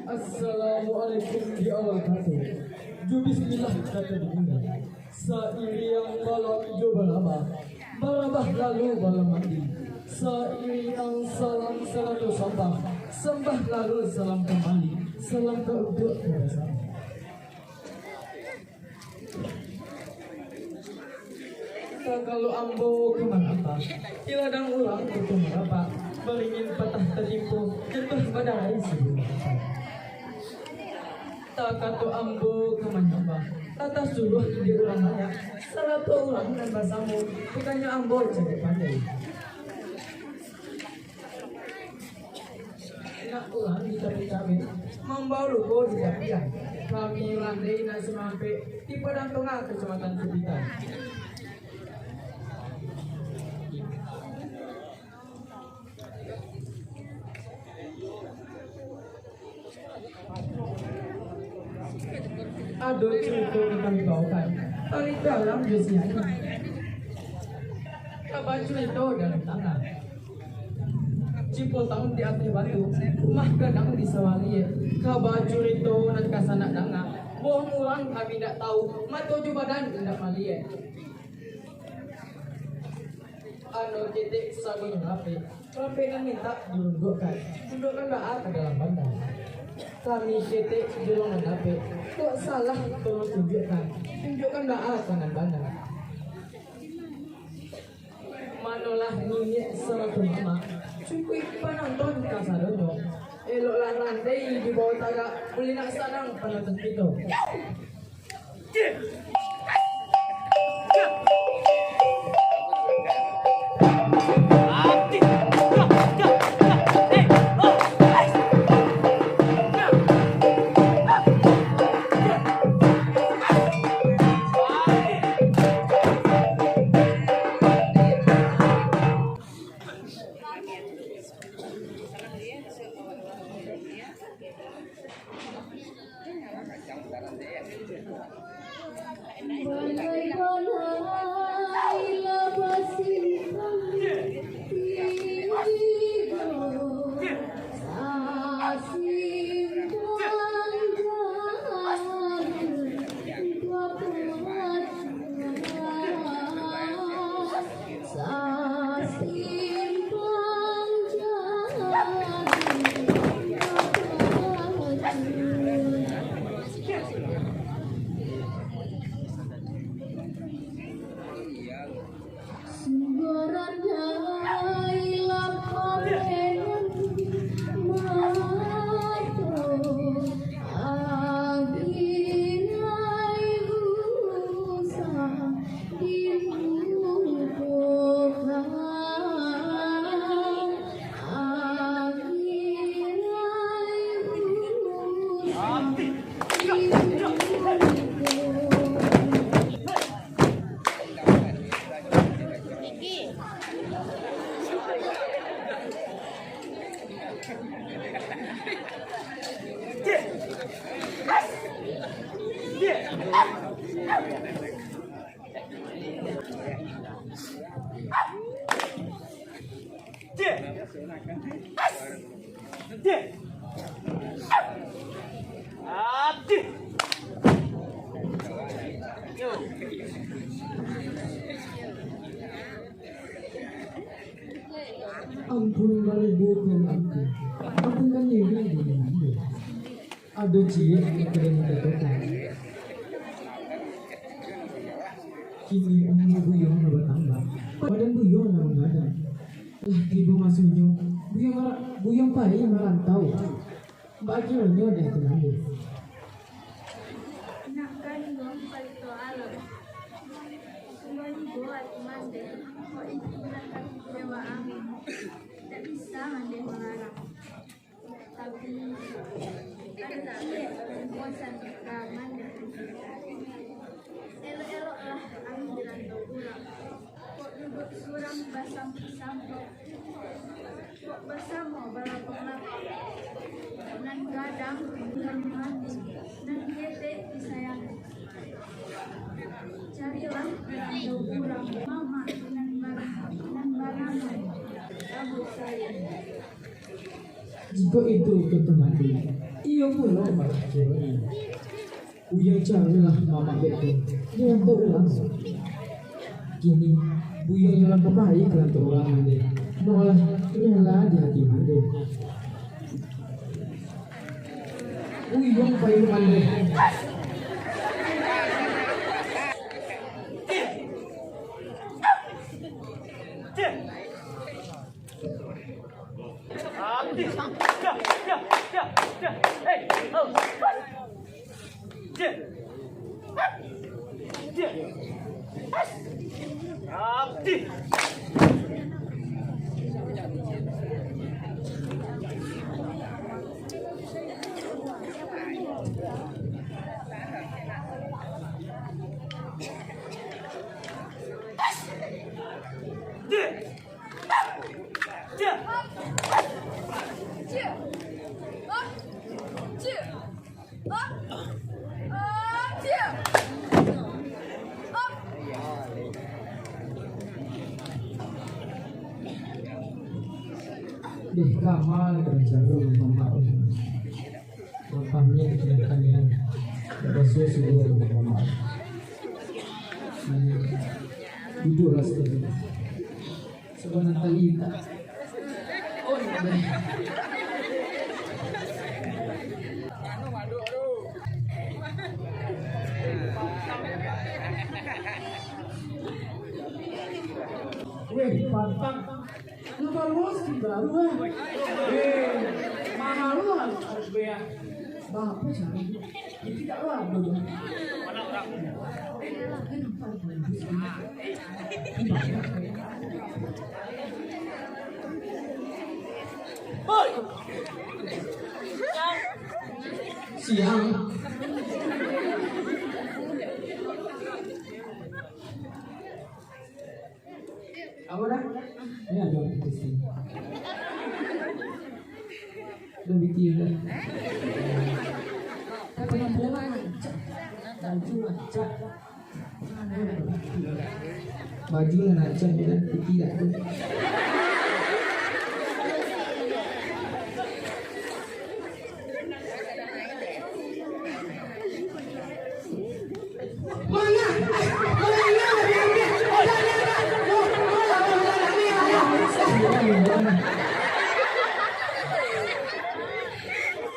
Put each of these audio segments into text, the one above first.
Assalamualaikum ya Allah kata. Bismillah kata dibunda. Sairi yang malam hijau berlama, barabah lalu malam mandi. Sairi yang salam selalu sembah, sembah lalu salam kembali. Salam keuduk bersama. Kalau ambo kemana apa, iladang ulang untuk meraba, beringin patah tertipu, jatuh badai sebelum tak katu ambo kemana apa, atas dulu di ulang ayak, Salah ulang dan bahasamu bukannya ambon jadi pandai. Nak ulang di cabai-cabai, membawa lugo di dapian. Kami landai nak semampe di Padang Tengah Kecamatan Kubitan. Ada cerita yang kami bawakan paling dalam usianya. Kabar cerita dalam tangan. Cipotang di atas batu, rumah kadang di sawali. Kabar cerita dan kasanak danga. Bohong ulang kami tak tahu, matuju badan tidak malie. Ano titik sagung rapi dan minta dilundukkan. Dudukkan doa ke dalam bandar. Kami titik julungan rapi. Kok salah tolong tunjukkan. Tunjukkan doa kanan bandar. Manolah ninyek selatu mama. Cukup penonton kasadono. Eloklah rantai di bawah tagak. Boleh nak sadang penonton itu. Ampun malibukan aku, ampunkan diri denganmu. Ada cie yang kering ketokan. Kini umur buyong na bertambah, badan buyong na mengadang. Lah ibu maksudnya, buyong pai merantau. Bagaimana dia tenang? Nak kan dong palito alam. Semua dibuat mande. Kok itu berangkat dewa amin. Tak bisa mande melarang. Tapi ada bosan mande. Elok-eloklah amin dirantau pulang. Kok duduk suram basam sampok. Kok basamo balapang-lapang. Nan gadang bulan mandi. Nan kete disayang. Carilah rantau kurang mama nan barangan rambut saya. Jika itu ketemani, ia pula malah cewek. Uyang carilah mama betul, dia untuk ulang. Kini buyang jalan kebaik untuk orang mandi, malah nyala di hati mandi. Uyang baik mandi. Di kamar berjalan mama bapaknya kegiatannya bersusu susu mama duduklah sedikit sebenarnya talita oh iya weh pantang Nomor bos baru mahal lu harus bayar. Bapak sih, ini tidak ada. Mana orang? Siang. Apa dah? Ini ada di sini. Udah bikin dah. Kata nama baju acak. Baju yang acak dan tidak tu.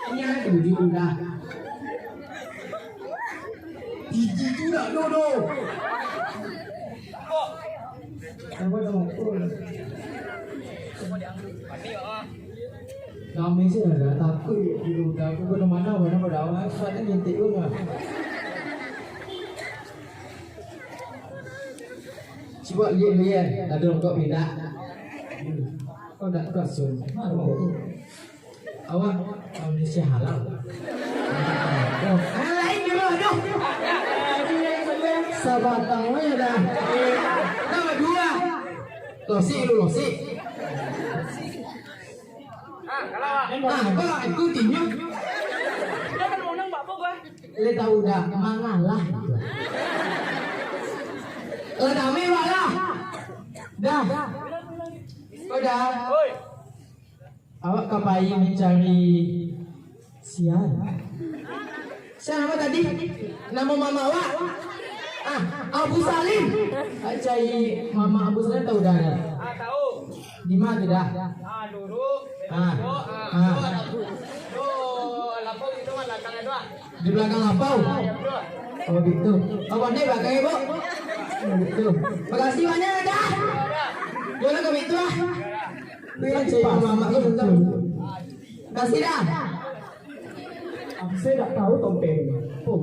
Ini anak tujuh udah. Gigi tu dah dodo. Apa kamu? Kami sih ada takut dulu. Aku ke mana pada awal soalnya minta uang. Coba lihat, ada kok beda. Oh, tak rasul. Awak Malaysia halal. Lain dulu, aduh. Sabatang aja dah. Nama dua. Losi lu losi. Kau ikutinnya. Jangan mau nang bapak gua. Le tahu dah mangalah. Dami lah. Dah. Udah. Oi. Awak kapai mencari sian. Sian apa tadi? Nama mama awak? Abu Salim. Cari mama Abu Salim tahu dah? Tahu. Di mana dah? Duduk. Lapau itu mana belakangnya doa? Di belakang lapau. Ya betul. Oh gitu. Oh pandai belakang ibu. Oh gitu. Makasih banyak dah. Boleh ke itu ah. Biar cari mama tu bentar. Kasih dah. Saya tak tahu tompeng. Oh.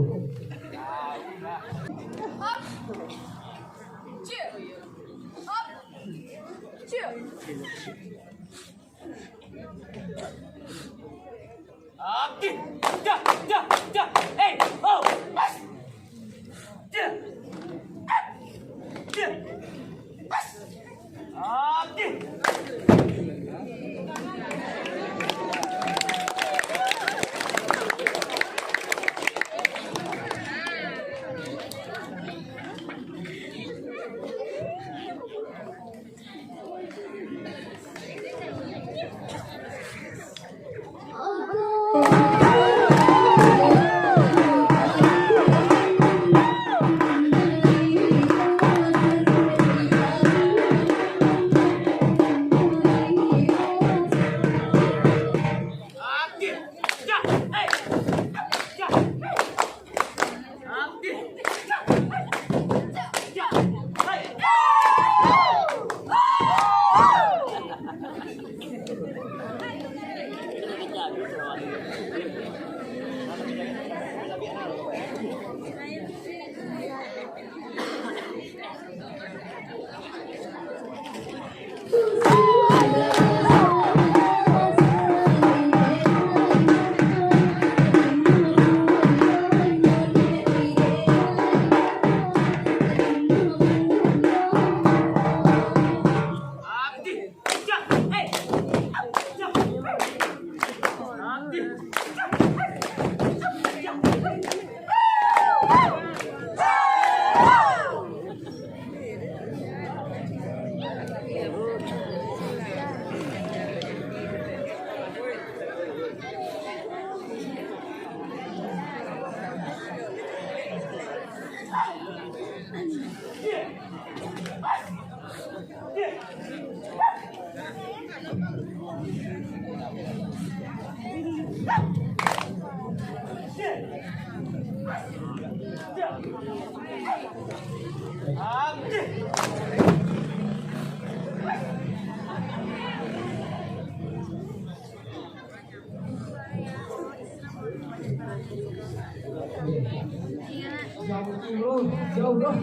Jauh dah.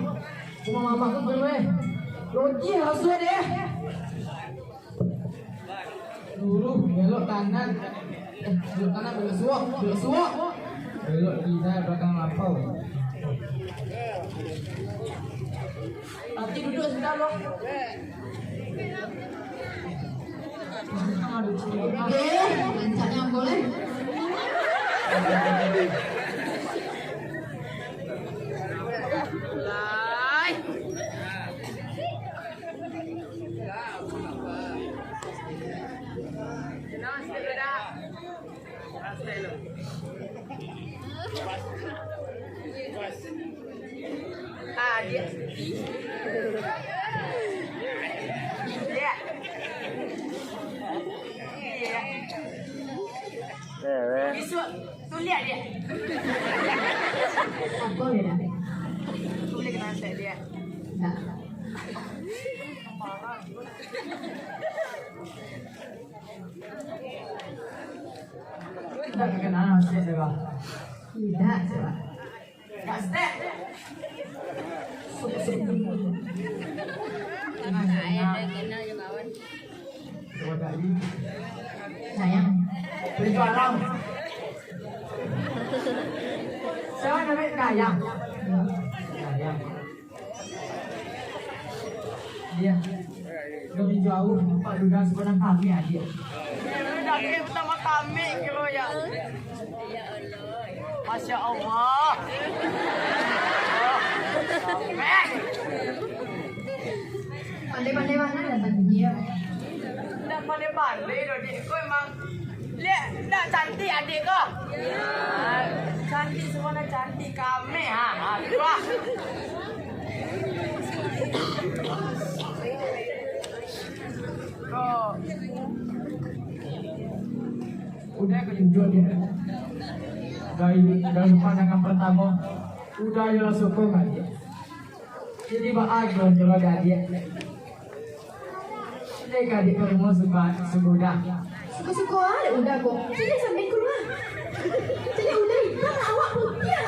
Cuma mama tu gue. Loji harus deh. Dulu belok kanan. Belok kanan belok suok, belok suok. Belok kiri belakang lapau. Tapi duduk sebentar loh. Lancatnya boleh. Dia. Tu lihat dia. Apa ya? Tu boleh kena set dia. Tak. Kita kenal masih sebab. Tidak, sebab. Tak step. Coba tadi. Sayang. Beli barang. Siapa namanya Kayang? Kayang. Dia lebih jauh Pak Duda sebenarnya kami adik. Dah kira pertama kami kira ya. Masya Allah. Pandai-pandai mana dapat dia? Dah pandai-pandai dah adik. Kau memang lihat dah cantik adik kau. Cantik semua dah cantik kami ha. Tu lah. Kau Udah ketunjuk dia. Dari pandangan pertama, udah ya sokong adik. Jadi bahagia kalau ada adik. Ini adik kamu sudah. Suka-suka ada udah kok. Sini sampai keluar. Sini udah hitam awak putih.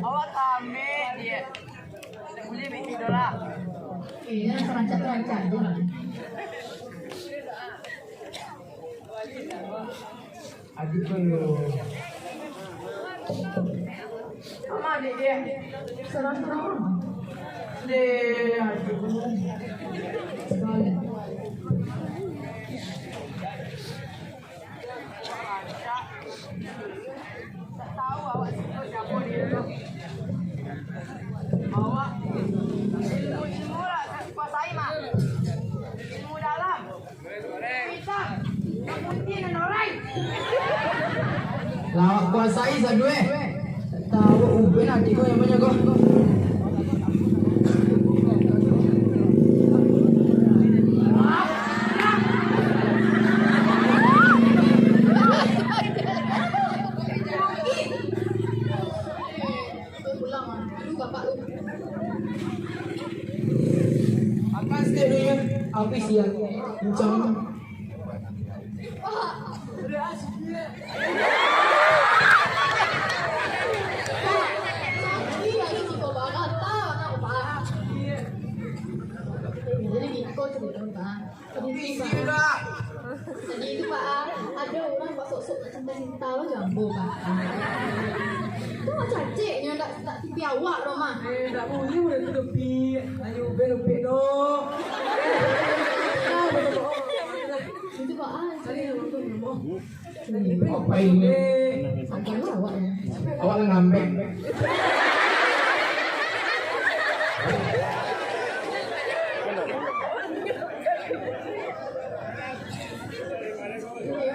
awak kami dia. Boleh ambil dolar. Iya, terancak-terancak je lah. Adik tu. Sama adik dia. Serang-serang. Dia adik tu. Sekali. Tak tahu awak suka siapa dia tu. Awak ilmu lah kuasai mak. Ilmu dalam. Hitam. Yang putih dan orang. Lawak kuasai sadue. Tahu ubin adik kau yang banyak kau. Pulang lah. Aduh, bapak lu. Apa sih dia? Apa sih yang macam? Iya, ini si kau bakal tahu anak pak. Jadi gitu cerita pak. Tadi itu pak, ada orang pak sok-sok cinta-cinta lo jambu pak. Itu macam ceknya tak tipi awak dong mah. Tak boleh boleh tu tepi. Ayo belok dong. Itu pak Apa ini? Sampai lu awak ya. Awak ngambek.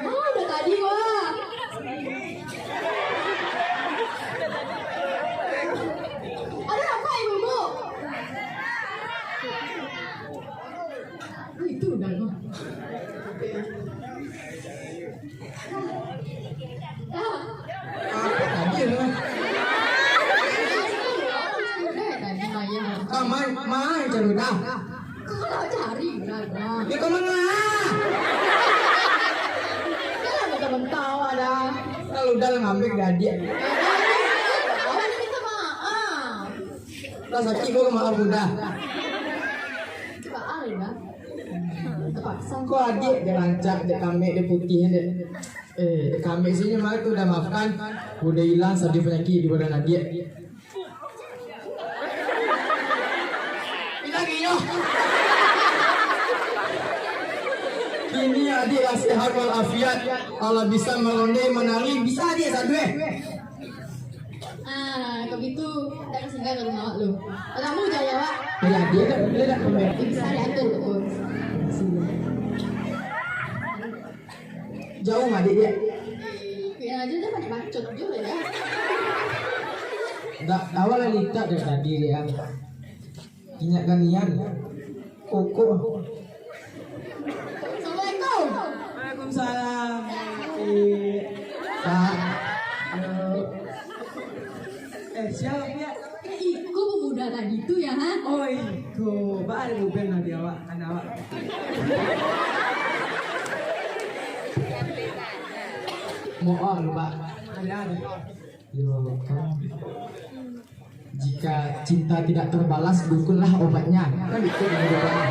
Oh, udah tadi wah. Ada apa ibu-ibu? cari dah. Kau nak cari lah. Dia kau mana? Jangan bentar-bentar ada. Kalau udah ngambil gadia. Awak ni minta maaf. Lah sakit kau maaf udah. Coba ada. Terpaksa. Kau adik dia rancak, dia kambing, dia putih dia. Kambing sini malah tu udah maafkan. Udah hilang sedih penyakit di badan adik. Lagi yo. Kini adik lah sehat walafiat. Allah bisa melonde menari bisa adik sadwe. Kalau gitu tak kesinggah ke rumah awak lu. Kamu jaya awak. Ya dia tak boleh tak komen. Bisa diatur betul. Jauh mah adik dia. Kena aja dah banyak bacot juga ya. Tak awal lita dari tadi dia. Ingatkan Ian. Koko. Assalamualaikum. Waalaikumsalam. Pak. Siapa ya? Iku pemuda tadi tu ya ha? Oh itu, Pak ada mobil nanti awak, anak awak. Mohon Pak. Ada. Yo, kan. Jika cinta tidak terbalas, dukunlah obatnya. Kan itu obatnya.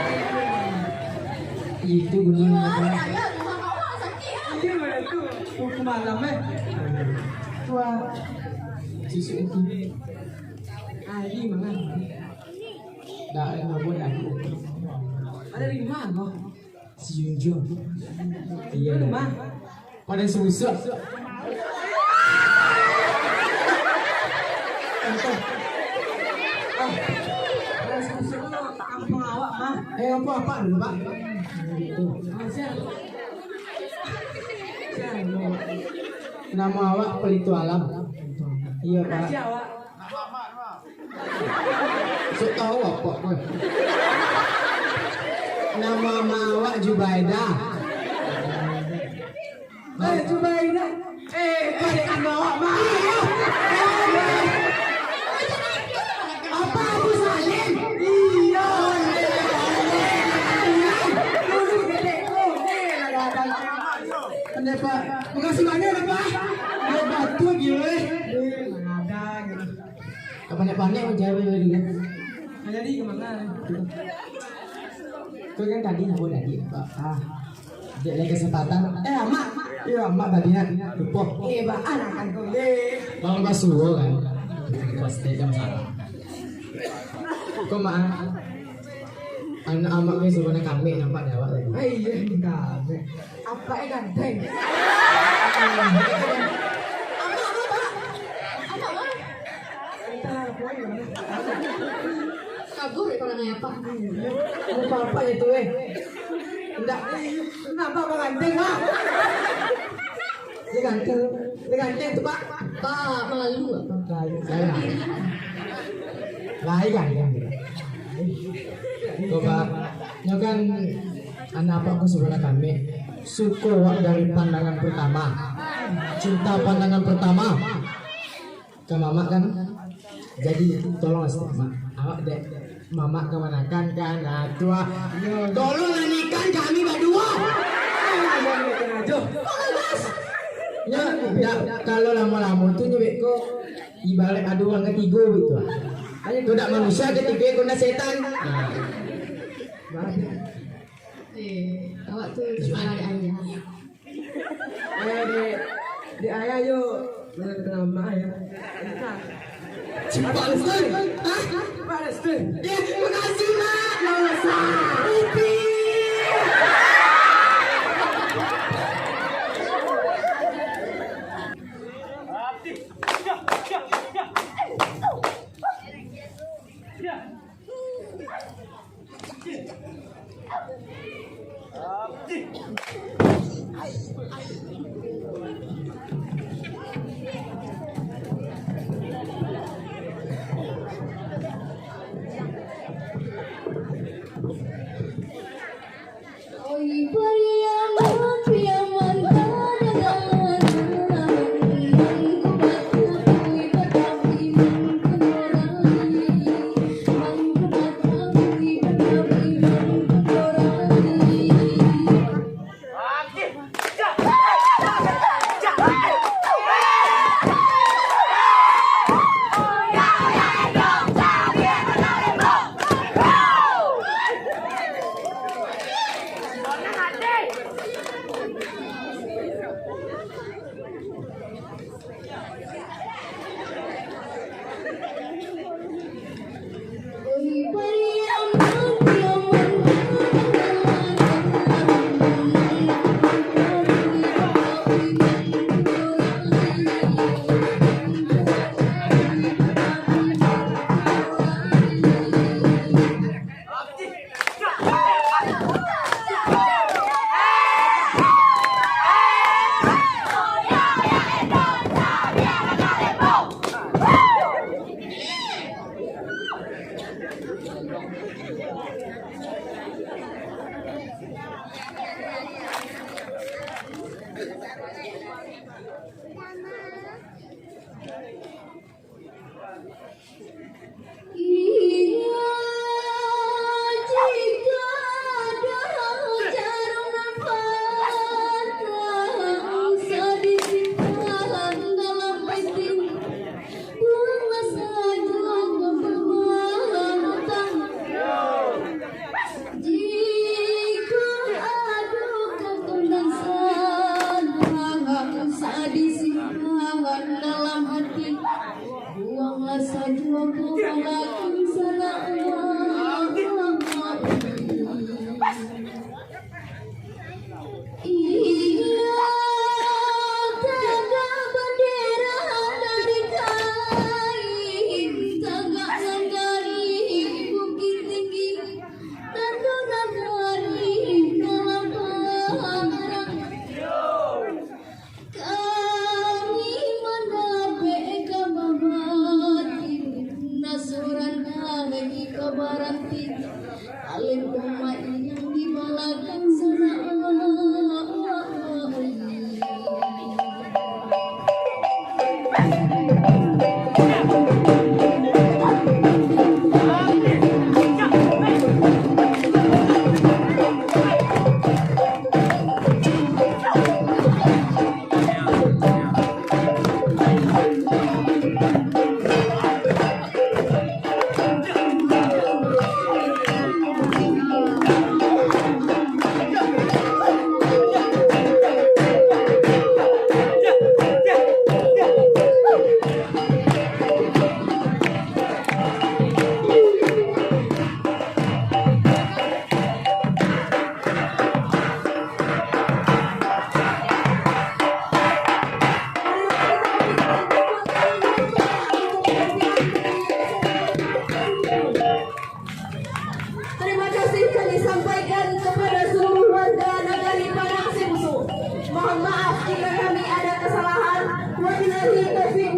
Itu gunanya Pak. Ya, rumah awak sakit ha? Iya mana tu? Buku malam Tua. Susu itu. Hari mana? Dah ada pun aku. Ada di mana? Si Yunjo. Iya Rumah. Pada susu. Kampung awak mah. Apa dulu Pak? Gitu. Nama awak Pelito Alam. Iya Pak. Siapa? Sok tahu apa pun. Nama awak Jubaida. Jubaida. Balik ke awak mah. Apa Abu Salim? Iya. Dulu dedekku. Kenapa? Makasih banyak Pak. Dia batu gila. Mana ada gitu. Banyak-banyak menjawab dulu kan. Jadi kemana? Kau kan tadi nak tadi Pak. Dia ada kesempatan. Mak. Iya, mak tadi nak lupa. Pak, anak kan kau Bang basuh kan. Pasti kan salah. Kau mak. Anak amak ni sebenarnya kami nampak jawab tadi. Iya, kami. Apa yang ganteng? Kabur ya kalau nanya apa? Apa itu Enggak. Kenapa Pak ganteng, Pak? Dia ganteng tu Pak. Pak malu apa? Saya lain kan. Coba, nyo kan anak apa aku sebenarnya kami suku awak dari pandangan pertama, cinta pandangan pertama ke mama kan. Jadi tolong mak, awak dek mama kemanakan kan tua. Tolong nyanyikan kami berdua. Ya, kalau lama-lama tuh nyebek kok ibarat ada orang ketiga gitu. Itu tidak manusia ketiga kena setan. Awak tuh sekolah di ayah. Di ayah yuk. Nama ya. Palestine. Palestine. Ya, terima kasih Mak. Dosa. Upi. saja ku melakukan salah. Iya, tegak bendera dari kain, tegak dari bukit tinggi, dan tegak dari kelapaan. Kami mendapat kababati, nasuran lagi kabarati, alim umat yang di belakang sana. Terima kasih kami sampaikan kepada seluruh warga Nagari Padang Sibusu. Mohon maaf jika kami ada kesalahan. Wabillahi taufiq